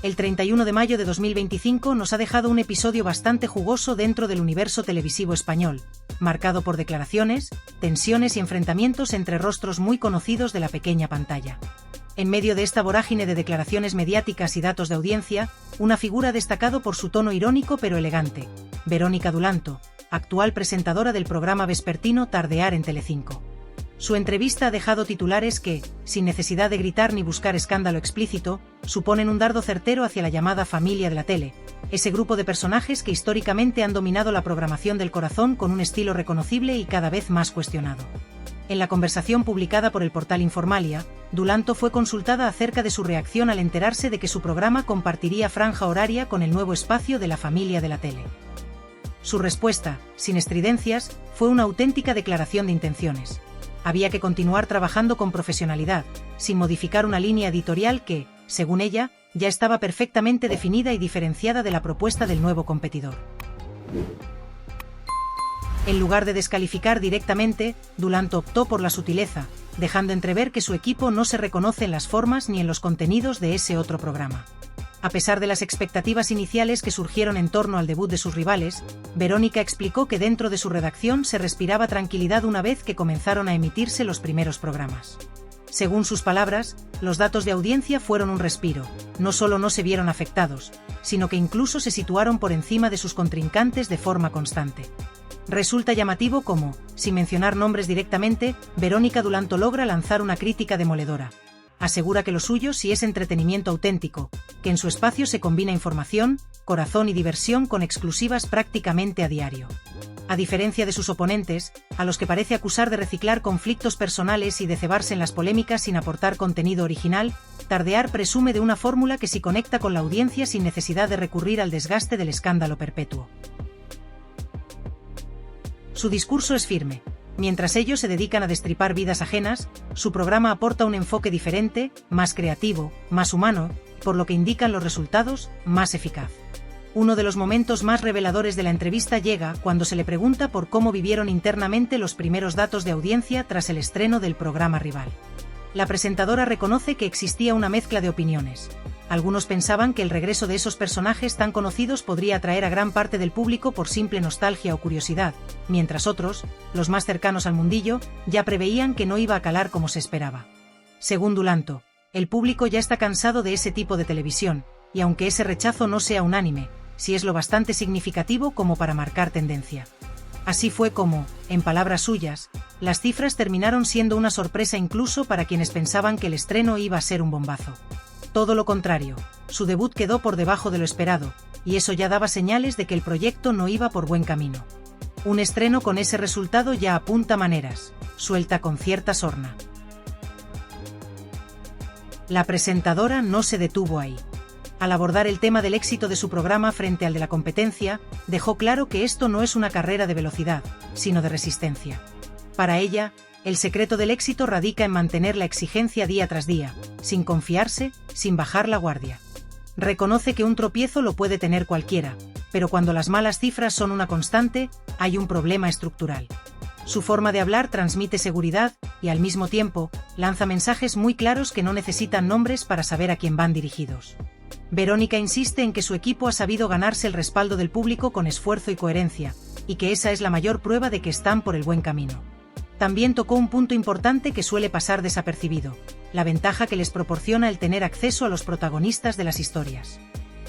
el 31 de mayo de 2025 nos ha dejado un episodio bastante jugoso dentro del universo televisivo español, marcado por declaraciones, tensiones y enfrentamientos entre rostros muy conocidos de la pequeña pantalla. En medio de esta vorágine de declaraciones mediáticas y datos de audiencia, una figura ha destacado por su tono irónico pero elegante: Verónica Dulanto, actual presentadora del programa vespertino Tardear en Telecinco. Su entrevista ha dejado titulares que, sin necesidad de gritar ni buscar escándalo explícito, suponen un dardo certero hacia la llamada familia de la tele, ese grupo de personajes que históricamente han dominado la programación del corazón con un estilo reconocible y cada vez más cuestionado. En la conversación publicada por el portal Informalia, Dulanto fue consultada acerca de su reacción al enterarse de que su programa compartiría franja horaria con el nuevo espacio de la familia de la tele. Su respuesta, sin estridencias, fue una auténtica declaración de intenciones. Había que continuar trabajando con profesionalidad, sin modificar una línea editorial que, según ella, ya estaba perfectamente definida y diferenciada de la propuesta del nuevo competidor. En lugar de descalificar directamente, Dulanto optó por la sutileza, dejando entrever que su equipo no se reconoce en las formas ni en los contenidos de ese otro programa. A pesar de las expectativas iniciales que surgieron en torno al debut de sus rivales, Verónica explicó que dentro de su redacción se respiraba tranquilidad una vez que comenzaron a emitirse los primeros programas. Según sus palabras, los datos de audiencia fueron un respiro, no solo no se vieron afectados, sino que incluso se situaron por encima de sus contrincantes de forma constante. Resulta llamativo cómo, sin mencionar nombres directamente, Verónica Dulanto logra lanzar una crítica demoledora. Asegura que lo suyo sí es entretenimiento auténtico, que en su espacio se combina información, corazón y diversión con exclusivas prácticamente a diario. A diferencia de sus oponentes, a los que parece acusar de reciclar conflictos personales y de cebarse en las polémicas sin aportar contenido original, Tardear presume de una fórmula que sí conecta con la audiencia sin necesidad de recurrir al desgaste del escándalo perpetuo. Su discurso es firme. Mientras ellos se dedican a destripar vidas ajenas, su programa aporta un enfoque diferente, más creativo, más humano, por lo que indican los resultados, más eficaz. Uno de los momentos más reveladores de la entrevista llega cuando se le pregunta por cómo vivieron internamente los primeros datos de audiencia tras el estreno del programa rival. La presentadora reconoce que existía una mezcla de opiniones. Algunos pensaban que el regreso de esos personajes tan conocidos podría atraer a gran parte del público por simple nostalgia o curiosidad, mientras otros, los más cercanos al mundillo, ya preveían que no iba a calar como se esperaba. Según Dulanto, el público ya está cansado de ese tipo de televisión, y aunque ese rechazo no sea unánime, sí es lo bastante significativo como para marcar tendencia. Así fue como, en palabras suyas, las cifras terminaron siendo una sorpresa incluso para quienes pensaban que el estreno iba a ser un bombazo. Todo lo contrario, su debut quedó por debajo de lo esperado, y eso ya daba señales de que el proyecto no iba por buen camino. Un estreno con ese resultado ya apunta maneras, suelta con cierta sorna. La presentadora no se detuvo ahí. Al abordar el tema del éxito de su programa frente al de la competencia, dejó claro que esto no es una carrera de velocidad, sino de resistencia. Para ella, el secreto del éxito radica en mantener la exigencia día tras día, sin confiarse, sin bajar la guardia. Reconoce que un tropiezo lo puede tener cualquiera, pero cuando las malas cifras son una constante, hay un problema estructural. Su forma de hablar transmite seguridad y, al mismo tiempo, lanza mensajes muy claros que no necesitan nombres para saber a quién van dirigidos. Verónica insiste en que su equipo ha sabido ganarse el respaldo del público con esfuerzo y coherencia, y que esa es la mayor prueba de que están por el buen camino. También tocó un punto importante que suele pasar desapercibido: la ventaja que les proporciona el tener acceso a los protagonistas de las historias.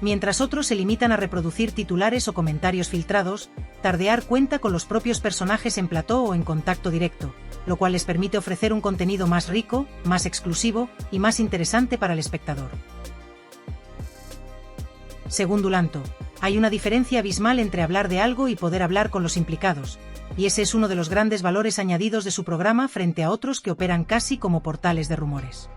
Mientras otros se limitan a reproducir titulares o comentarios filtrados, Tardear cuenta con los propios personajes en plató o en contacto directo, lo cual les permite ofrecer un contenido más rico, más exclusivo y más interesante para el espectador. Según Dulanto, hay una diferencia abismal entre hablar de algo y poder hablar con los implicados, y ese es uno de los grandes valores añadidos de su programa frente a otros que operan casi como portales de rumores.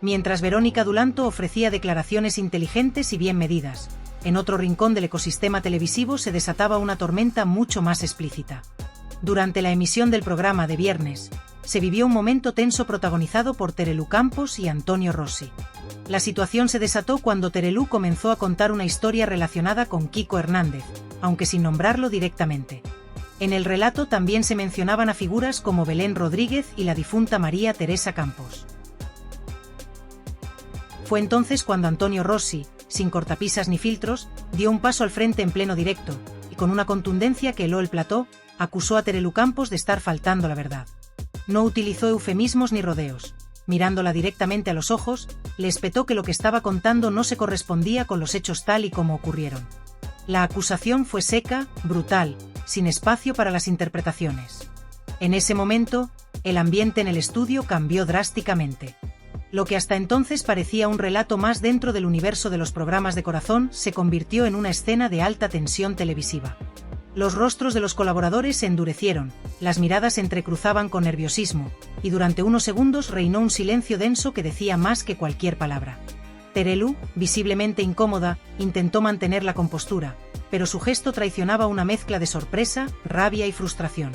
Mientras Verónica Dulanto ofrecía declaraciones inteligentes y bien medidas, en otro rincón del ecosistema televisivo se desataba una tormenta mucho más explícita. Durante la emisión del programa de viernes, se vivió un momento tenso protagonizado por Terelu Campos y Antonio Rossi. La situación se desató cuando Terelu comenzó a contar una historia relacionada con Kiko Hernández, aunque sin nombrarlo directamente. En el relato también se mencionaban a figuras como Belén Rodríguez y la difunta María Teresa Campos. Fue entonces cuando Antonio Rossi, sin cortapisas ni filtros, dio un paso al frente en pleno directo, y con una contundencia que heló el plató, acusó a Terelu Campos de estar faltando la verdad. No utilizó eufemismos ni rodeos. Mirándola directamente a los ojos, le espetó que lo que estaba contando no se correspondía con los hechos tal y como ocurrieron. La acusación fue seca, brutal, sin espacio para las interpretaciones. En ese momento, el ambiente en el estudio cambió drásticamente. Lo que hasta entonces parecía un relato más dentro del universo de los programas de corazón se convirtió en una escena de alta tensión televisiva. Los rostros de los colaboradores se endurecieron, las miradas se entrecruzaban con nerviosismo, y durante unos segundos reinó un silencio denso que decía más que cualquier palabra. Terelu, visiblemente incómoda, intentó mantener la compostura, pero su gesto traicionaba una mezcla de sorpresa, rabia y frustración.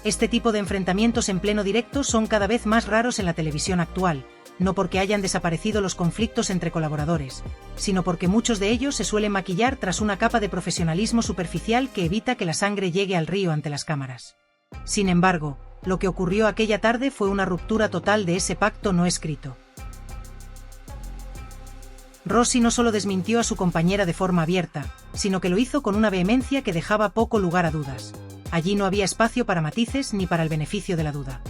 Este tipo de enfrentamientos en pleno directo son cada vez más raros en la televisión actual, no porque hayan desaparecido los conflictos entre colaboradores, sino porque muchos de ellos se suelen maquillar tras una capa de profesionalismo superficial que evita que la sangre llegue al río ante las cámaras. Sin embargo, lo que ocurrió aquella tarde fue una ruptura total de ese pacto no escrito. Rossi no solo desmintió a su compañera de forma abierta, sino que lo hizo con una vehemencia que dejaba poco lugar a dudas. Allí no había espacio para matices ni para el beneficio de la duda.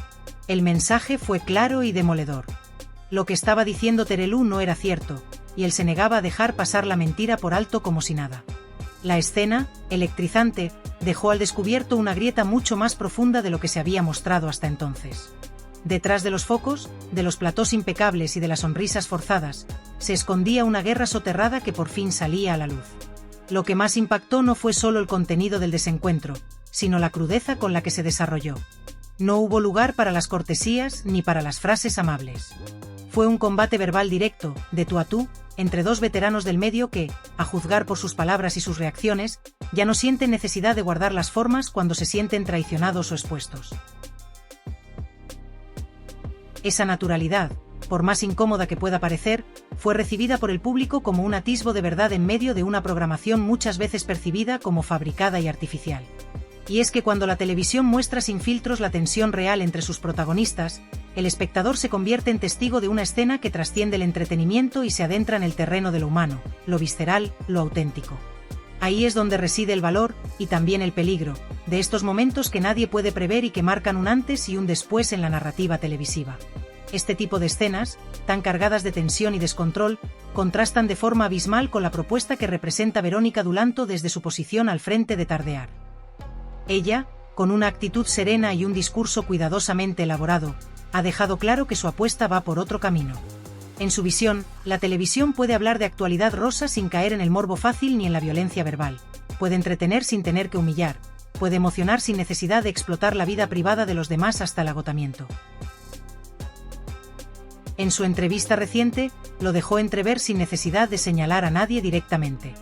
El mensaje fue claro y demoledor. Lo que estaba diciendo Terelu no era cierto, y él se negaba a dejar pasar la mentira por alto como si nada. La escena, electrizante, dejó al descubierto una grieta mucho más profunda de lo que se había mostrado hasta entonces. Detrás de los focos, de los platós impecables y de las sonrisas forzadas, se escondía una guerra soterrada que por fin salía a la luz. Lo que más impactó no fue solo el contenido del desencuentro, sino la crudeza con la que se desarrolló. No hubo lugar para las cortesías ni para las frases amables. Fue un combate verbal directo, de tú a tú, entre dos veteranos del medio que, a juzgar por sus palabras y sus reacciones, ya no sienten necesidad de guardar las formas cuando se sienten traicionados o expuestos. Esa naturalidad, por más incómoda que pueda parecer, fue recibida por el público como un atisbo de verdad en medio de una programación muchas veces percibida como fabricada y artificial. Y es que cuando la televisión muestra sin filtros la tensión real entre sus protagonistas, el espectador se convierte en testigo de una escena que trasciende el entretenimiento y se adentra en el terreno de lo humano, lo visceral, lo auténtico. Ahí es donde reside el valor, y también el peligro, de estos momentos que nadie puede prever y que marcan un antes y un después en la narrativa televisiva. Este tipo de escenas, tan cargadas de tensión y descontrol, contrastan de forma abismal con la propuesta que representa Verónica Dulanto desde su posición al frente de Tardear. Ella, con una actitud serena y un discurso cuidadosamente elaborado, ha dejado claro que su apuesta va por otro camino. En su visión, la televisión puede hablar de actualidad rosa sin caer en el morbo fácil ni en la violencia verbal. Puede entretener sin tener que humillar. Puede emocionar sin necesidad de explotar la vida privada de los demás hasta el agotamiento. En su entrevista reciente, lo dejó entrever sin necesidad de señalar a nadie directamente.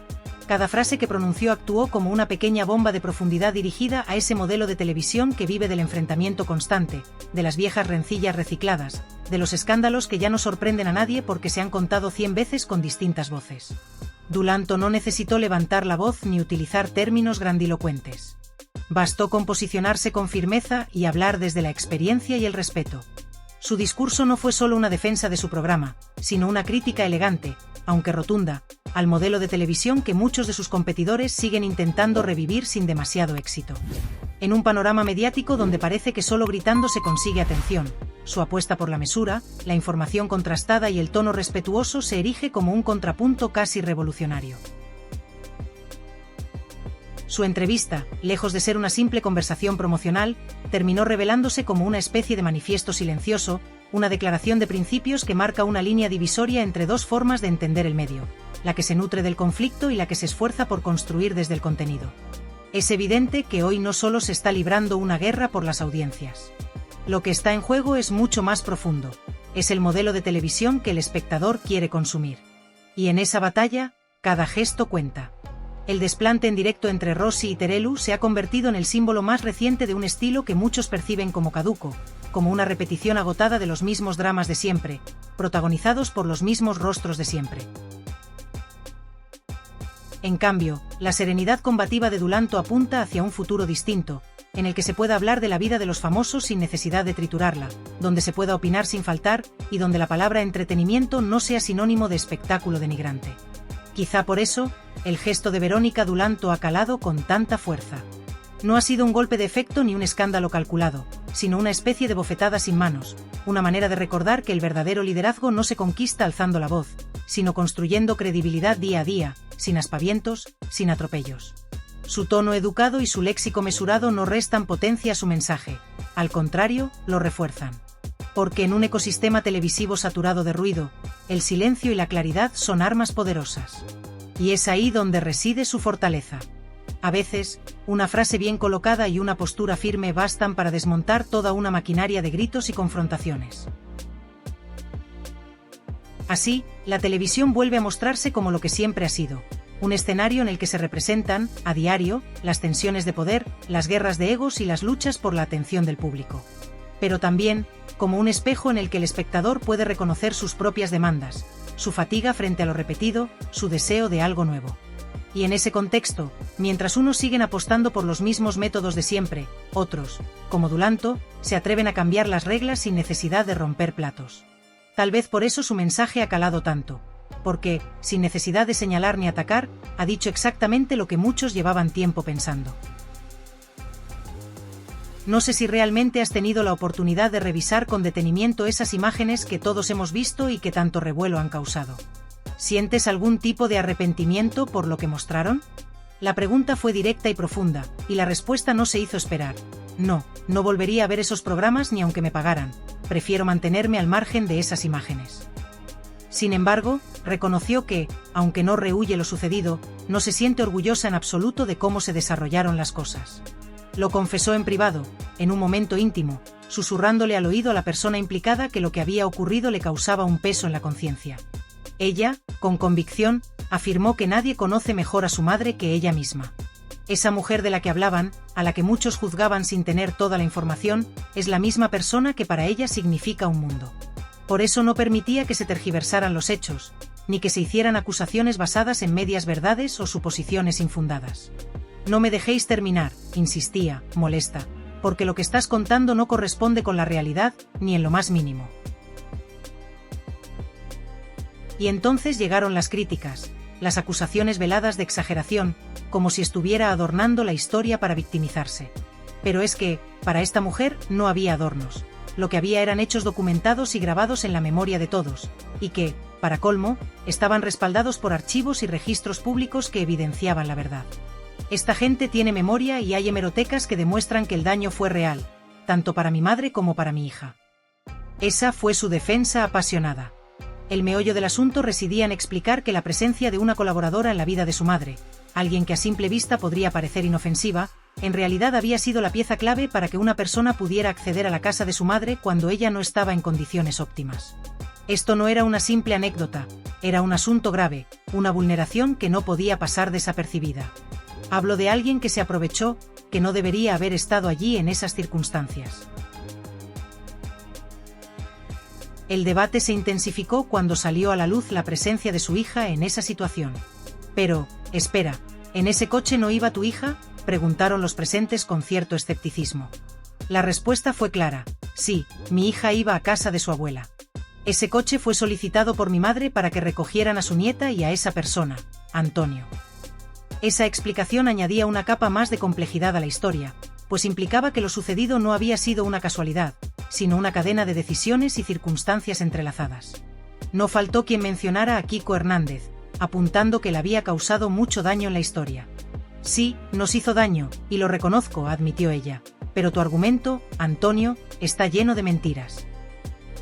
Cada frase que pronunció actuó como una pequeña bomba de profundidad dirigida a ese modelo de televisión que vive del enfrentamiento constante, de las viejas rencillas recicladas, de los escándalos que ya no sorprenden a nadie porque se han contado 100 veces con distintas voces. Dulanto no necesitó levantar la voz ni utilizar términos grandilocuentes. Bastó con posicionarse con firmeza y hablar desde la experiencia y el respeto. Su discurso no fue solo una defensa de su programa, sino una crítica elegante, aunque rotunda, al modelo de televisión que muchos de sus competidores siguen intentando revivir sin demasiado éxito. En un panorama mediático donde parece que solo gritando se consigue atención, su apuesta por la mesura, la información contrastada y el tono respetuoso se erige como un contrapunto casi revolucionario. Su entrevista, lejos de ser una simple conversación promocional, terminó revelándose como una especie de manifiesto silencioso, una declaración de principios que marca una línea divisoria entre dos formas de entender el medio, la que se nutre del conflicto y la que se esfuerza por construir desde el contenido. Es evidente que hoy no solo se está librando una guerra por las audiencias. Lo que está en juego es mucho más profundo. Es el modelo de televisión que el espectador quiere consumir. Y en esa batalla, cada gesto cuenta. El desplante en directo entre Rossi y Terelu se ha convertido en el símbolo más reciente de un estilo que muchos perciben como caduco, como una repetición agotada de los mismos dramas de siempre, protagonizados por los mismos rostros de siempre. En cambio, la serenidad combativa de Dulanto apunta hacia un futuro distinto, en el que se pueda hablar de la vida de los famosos sin necesidad de triturarla, donde se pueda opinar sin faltar, y donde la palabra entretenimiento no sea sinónimo de espectáculo denigrante. Quizá por eso, el gesto de Verónica Dulanto ha calado con tanta fuerza. No ha sido un golpe de efecto ni un escándalo calculado, sino una especie de bofetada sin manos, una manera de recordar que el verdadero liderazgo no se conquista alzando la voz, sino construyendo credibilidad día a día, sin aspavientos, sin atropellos. Su tono educado y su léxico mesurado no restan potencia a su mensaje, al contrario, lo refuerzan. Porque en un ecosistema televisivo saturado de ruido, el silencio y la claridad son armas poderosas. Y es ahí donde reside su fortaleza. A veces, una frase bien colocada y una postura firme bastan para desmontar toda una maquinaria de gritos y confrontaciones. Así, la televisión vuelve a mostrarse como lo que siempre ha sido, un escenario en el que se representan, a diario, las tensiones de poder, las guerras de egos y las luchas por la atención del público. Pero también, como un espejo en el que el espectador puede reconocer sus propias demandas, su fatiga frente a lo repetido, su deseo de algo nuevo. Y en ese contexto, mientras unos siguen apostando por los mismos métodos de siempre, otros, como Dulanto, se atreven a cambiar las reglas sin necesidad de romper platos. Tal vez por eso su mensaje ha calado tanto, porque, sin necesidad de señalar ni atacar, ha dicho exactamente lo que muchos llevaban tiempo pensando. No sé si realmente has tenido la oportunidad de revisar con detenimiento esas imágenes que todos hemos visto y que tanto revuelo han causado. ¿Sientes algún tipo de arrepentimiento por lo que mostraron? La pregunta fue directa y profunda, y la respuesta no se hizo esperar. No, no volvería a ver esos programas ni aunque me pagaran, prefiero mantenerme al margen de esas imágenes. Sin embargo, reconoció que, aunque no rehúye lo sucedido, no se siente orgullosa en absoluto de cómo se desarrollaron las cosas. Lo confesó en privado, en un momento íntimo, susurrándole al oído a la persona implicada que lo que había ocurrido le causaba un peso en la conciencia. Ella, con convicción, afirmó que nadie conoce mejor a su madre que ella misma. Esa mujer de la que hablaban, a la que muchos juzgaban sin tener toda la información, es la misma persona que para ella significa un mundo. Por eso no permitía que se tergiversaran los hechos, ni que se hicieran acusaciones basadas en medias verdades o suposiciones infundadas. No me dejéis terminar, insistía, molesta, porque lo que estás contando no corresponde con la realidad, ni en lo más mínimo. Y entonces llegaron las críticas, las acusaciones veladas de exageración, como si estuviera adornando la historia para victimizarse. Pero es que, para esta mujer, no había adornos. Lo que había eran hechos documentados y grabados en la memoria de todos, y que, para colmo, estaban respaldados por archivos y registros públicos que evidenciaban la verdad. Esta gente tiene memoria y hay hemerotecas que demuestran que el daño fue real, tanto para mi madre como para mi hija. Esa fue su defensa apasionada. El meollo del asunto residía en explicar que la presencia de una colaboradora en la vida de su madre, alguien que a simple vista podría parecer inofensiva, en realidad había sido la pieza clave para que una persona pudiera acceder a la casa de su madre cuando ella no estaba en condiciones óptimas. Esto no era una simple anécdota, era un asunto grave, una vulneración que no podía pasar desapercibida. Hablo de alguien que se aprovechó, que no debería haber estado allí en esas circunstancias. El debate se intensificó cuando salió a la luz la presencia de su hija en esa situación. Pero, espera, ¿en ese coche no iba tu hija?, preguntaron los presentes con cierto escepticismo. La respuesta fue clara: sí, mi hija iba a casa de su abuela. Ese coche fue solicitado por mi madre para que recogieran a su nieta y a esa persona, Antonio. Esa explicación añadía una capa más de complejidad a la historia, pues implicaba que lo sucedido no había sido una casualidad, sino una cadena de decisiones y circunstancias entrelazadas. No faltó quien mencionara a Kiko Hernández, apuntando que le había causado mucho daño en la historia. Sí, nos hizo daño, y lo reconozco, admitió ella, pero tu argumento, Antonio, está lleno de mentiras.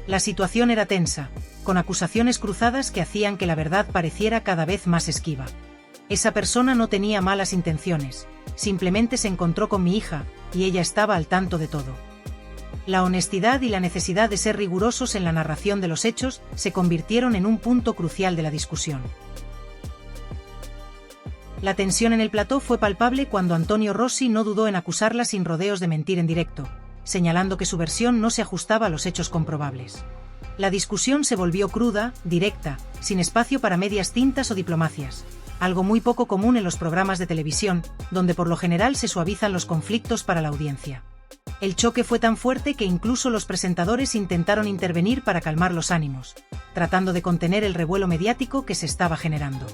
La situación era tensa, con acusaciones cruzadas que hacían que la verdad pareciera cada vez más esquiva. Esa persona no tenía malas intenciones, simplemente se encontró con mi hija, y ella estaba al tanto de todo. La honestidad y la necesidad de ser rigurosos en la narración de los hechos se convirtieron en un punto crucial de la discusión. La tensión en el plató fue palpable cuando Antonio Rossi no dudó en acusarla sin rodeos de mentir en directo, señalando que su versión no se ajustaba a los hechos comprobables. La discusión se volvió cruda, directa, sin espacio para medias tintas o diplomacias, algo muy poco común en los programas de televisión, donde por lo general se suavizan los conflictos para la audiencia. El choque fue tan fuerte que incluso los presentadores intentaron intervenir para calmar los ánimos, tratando de contener el revuelo mediático que se estaba generando.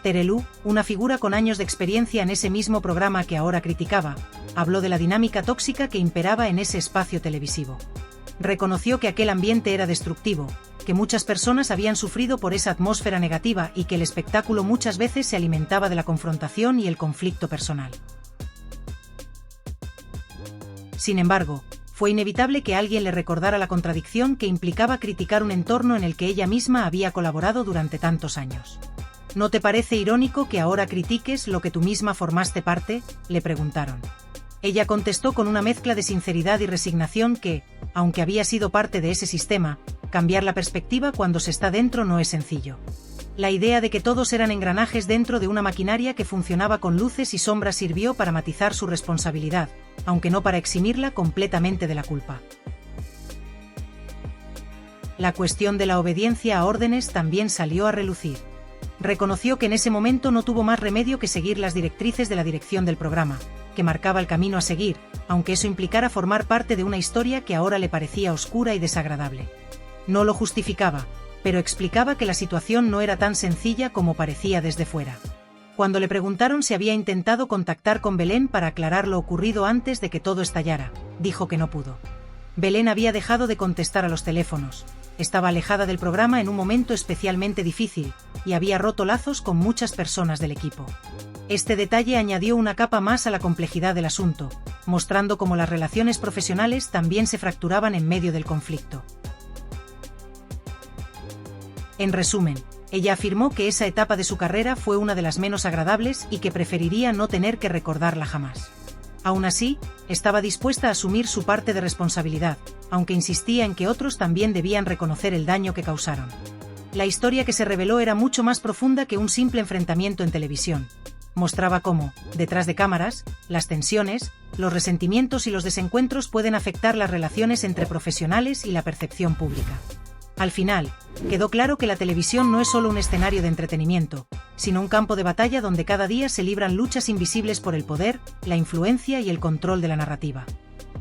Terelu, una figura con años de experiencia en ese mismo programa que ahora criticaba, habló de la dinámica tóxica que imperaba en ese espacio televisivo. Reconoció que aquel ambiente era destructivo, que muchas personas habían sufrido por esa atmósfera negativa y que el espectáculo muchas veces se alimentaba de la confrontación y el conflicto personal. Sin embargo, fue inevitable que alguien le recordara la contradicción que implicaba criticar un entorno en el que ella misma había colaborado durante tantos años. ¿No te parece irónico que ahora critiques lo que tú misma formaste parte?, le preguntaron. Ella contestó con una mezcla de sinceridad y resignación que, aunque había sido parte de ese sistema, cambiar la perspectiva cuando se está dentro no es sencillo. La idea de que todos eran engranajes dentro de una maquinaria que funcionaba con luces y sombras sirvió para matizar su responsabilidad, aunque no para eximirla completamente de la culpa. La cuestión de la obediencia a órdenes también salió a relucir. Reconoció que en ese momento no tuvo más remedio que seguir las directrices de la dirección del programa, que marcaba el camino a seguir, aunque eso implicara formar parte de una historia que ahora le parecía oscura y desagradable. No lo justificaba, pero explicaba que la situación no era tan sencilla como parecía desde fuera. Cuando le preguntaron si había intentado contactar con Belén para aclarar lo ocurrido antes de que todo estallara, dijo que no pudo. Belén había dejado de contestar a los teléfonos, estaba alejada del programa en un momento especialmente difícil, y había roto lazos con muchas personas del equipo. Este detalle añadió una capa más a la complejidad del asunto, mostrando cómo las relaciones profesionales también se fracturaban en medio del conflicto. En resumen, ella afirmó que esa etapa de su carrera fue una de las menos agradables y que preferiría no tener que recordarla jamás. Aún así, estaba dispuesta a asumir su parte de responsabilidad, aunque insistía en que otros también debían reconocer el daño que causaron. La historia que se reveló era mucho más profunda que un simple enfrentamiento en televisión. Mostraba cómo, detrás de cámaras, las tensiones, los resentimientos y los desencuentros pueden afectar las relaciones entre profesionales y la percepción pública. Al final, quedó claro que la televisión no es solo un escenario de entretenimiento, sino un campo de batalla donde cada día se libran luchas invisibles por el poder, la influencia y el control de la narrativa.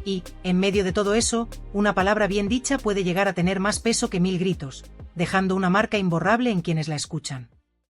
Y, en medio de todo eso, una palabra bien dicha puede llegar a tener más peso que 1000 gritos, dejando una marca imborrable en quienes la escuchan.